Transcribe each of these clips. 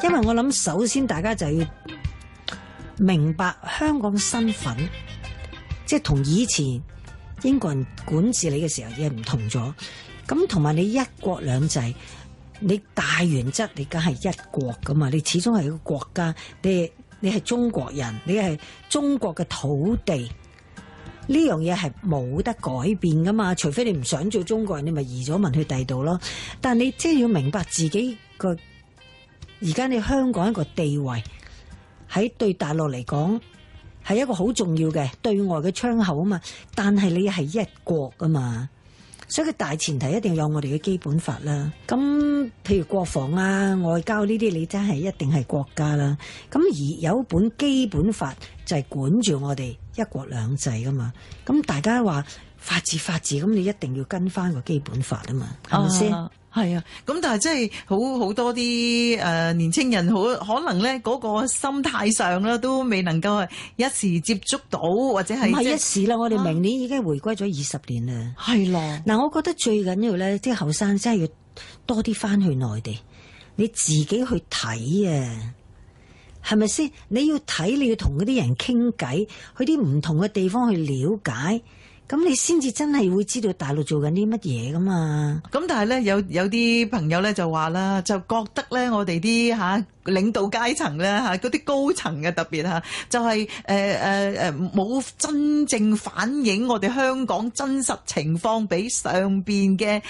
因為我諗首先大家就要明白香港身份，即係同以前英國人管治你嘅時候嘢唔同咗。咁同埋你一國兩制，你大原則你梗係一國噶嘛，你始終係一個國家，你係中國人，你係中國嘅土地，呢樣嘢係冇得改變噶嘛，除非你唔想做中國人，你咪移咗民去第度咯。但係你即係要明白自己個而家你香港一個地位喺對大陸嚟講係一個好重要嘅對外嘅窗口啊嘛，但係你係一國啊嘛。所以個大前提一定要有我哋嘅基本法啦。咁譬如國防啊、外交呢啲，你真係一定係國家啦。咁而有本基本法就係管住我哋一國兩制噶嘛。咁大家話法治，咁你一定要跟翻個基本法啊嘛，係咪先？係啊，咁但係即係好多啲年青人可能咧嗰個心態上咧都未能夠一時接觸到，或者係唔係一時啦。我哋明年已經回歸咗20年啦。係咯。嗱，我覺得最緊要咧，啲後生真係要多啲翻去內地，你自己去睇啊，係咪先？你要睇，你要同嗰啲人傾偈，去啲唔同嘅地方去了解。咁你先至真係會知道大陸做緊啲乜嘢噶嘛？咁但係咧有啲朋友咧就話啦，就覺得咧我哋啲領導階層咧嗰啲高層嘅特別就係冇真正反映我哋香港真實情況俾上邊嘅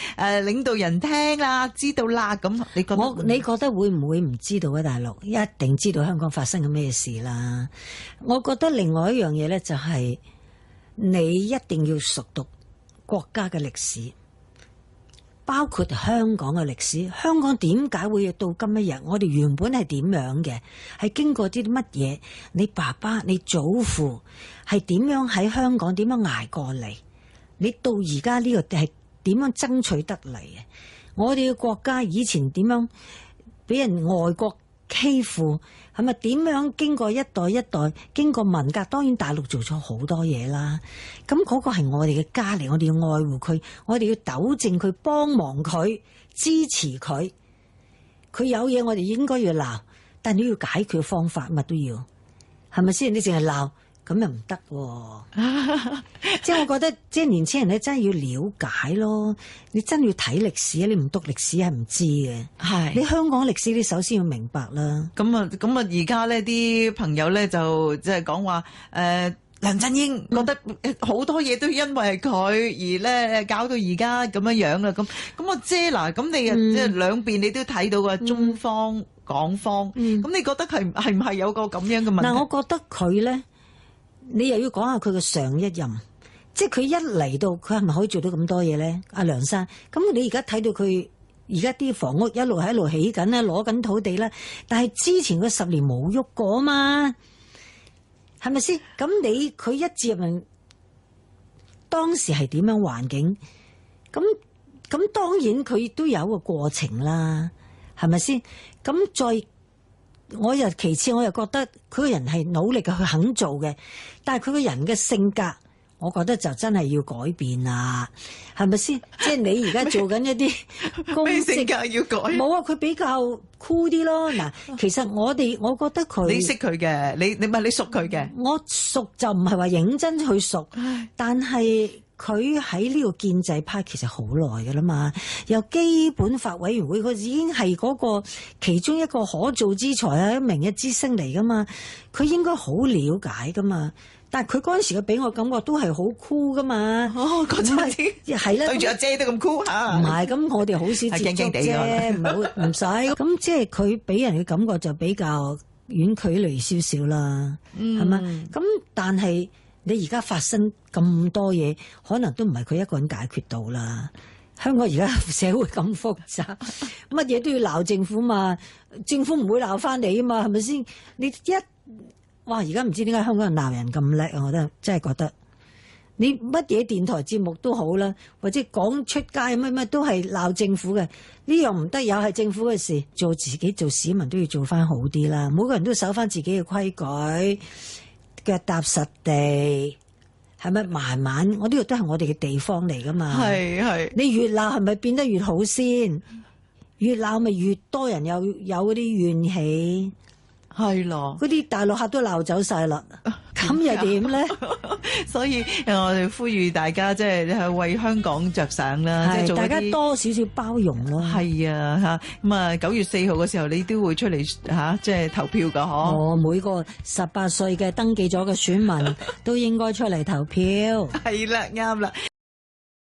領導人聽啦，知道啦。咁你覺得會唔會唔知道啊？大陸一定知道香港發生緊咩事啦。我覺得另外一樣嘢咧就係，你一定要熟讀國家嘅歷史，包括香港嘅歷史。香港點解會到今一日？我哋原本係點樣嘅？係經過啲乜嘢？你爸爸、你祖父係點樣喺香港點樣捱過嚟？你到而家呢個係點樣爭取得嚟嘅？我哋嘅國家以前點樣俾人外國欺負？係咪點樣經過一代一代經過文革？當然大陸做咗好多嘢啦。咁嗰個係我哋嘅家嚟，我哋要愛護佢，我哋要糾正佢，幫忙佢，支持佢。佢有嘢我哋應該要鬧，但你要解決方法，乜都要，係咪先？你淨係鬧咁又唔得喎。即係我覺得，即係年輕人咧真係要了解咯。你真係要睇歷史，你唔讀歷史係唔知嘅。係你香港歷史，你首先要明白啦。咁啊，而家呢啲朋友咧就即係講話梁振英覺得好多嘢都因為係佢而咧搞到而家咁樣啦。咁啊姐嗱，咁你即係兩邊你都睇到嘅中方、港方。咁你覺得係唔係有個咁樣嘅問題？嗱，我覺得佢咧，你又要講下佢嘅上一任，即係佢一嚟到，佢係咪可以做到咁多嘢咧？阿梁生，咁你而家睇到佢而家啲房屋一路喺度起緊啦，攞緊土地啦，但係之前嗰10年冇喐過啊嘛，係咪先？咁佢一接任，當時係點樣環境？咁當然佢都有一個過程啦，係咪先？咁其次我又覺得佢個人係努力嘅，佢肯做嘅，但係佢個人嘅性格，我覺得就真係要改變啦，係咪先？即係你而家做緊一啲公職，性格要改？冇啊，佢比較酷啲咯。嗱，其實我覺得佢，你識佢嘅，你唔係你熟佢嘅。我熟就唔係話認真去熟，但係佢喺呢個建制派其實好耐㗎啦嘛，由基本法委員會佢已經係嗰個其中一個可造之才啊，明日之星嚟㗎嘛，佢應該好了解㗎嘛。但係佢嗰陣時嘅俾我感覺都係好酷㗎嘛。哦，嗰陣時係啦，對住阿姐都咁酷嚇。唔係，咁我哋好少接觸啫，唔使。咁即係佢俾人嘅感覺就比較遠距離少少啦，係嘛？咁但係你而家發生咁多嘢，可能都唔係佢一個人解決到啦。香港而家社會咁複雜，乜嘢都要鬧政府嘛，政府唔會鬧翻你啊嘛，係咪先？哇！而家唔知點解香港人鬧人咁叻啊！我真係覺得你乜嘢電台節目都好啦，或者講出街乜都係鬧政府嘅，呢樣唔得，又係政府嘅事。做自己做市民都要做翻好啲啦，每個人都守翻自己嘅規矩，腳踏實地，係咪？慢慢，我呢度都係我哋嘅地方嚟噶嘛。係，你越鬧係咪變得越好先？越鬧咪越多人有嗰啲怨氣，係咯。嗰啲大陸客都鬧走晒啦，咁又點咧？所以我哋呼籲大家即係為香港着想啦，即係做大家多少少包容咯。係啊嚇，咁啊9月4號嘅時候，你都會出嚟嚇，即係投票㗎嗬。我每個18歲嘅登記咗嘅選民都應該出嚟投票。係啦，啱啦。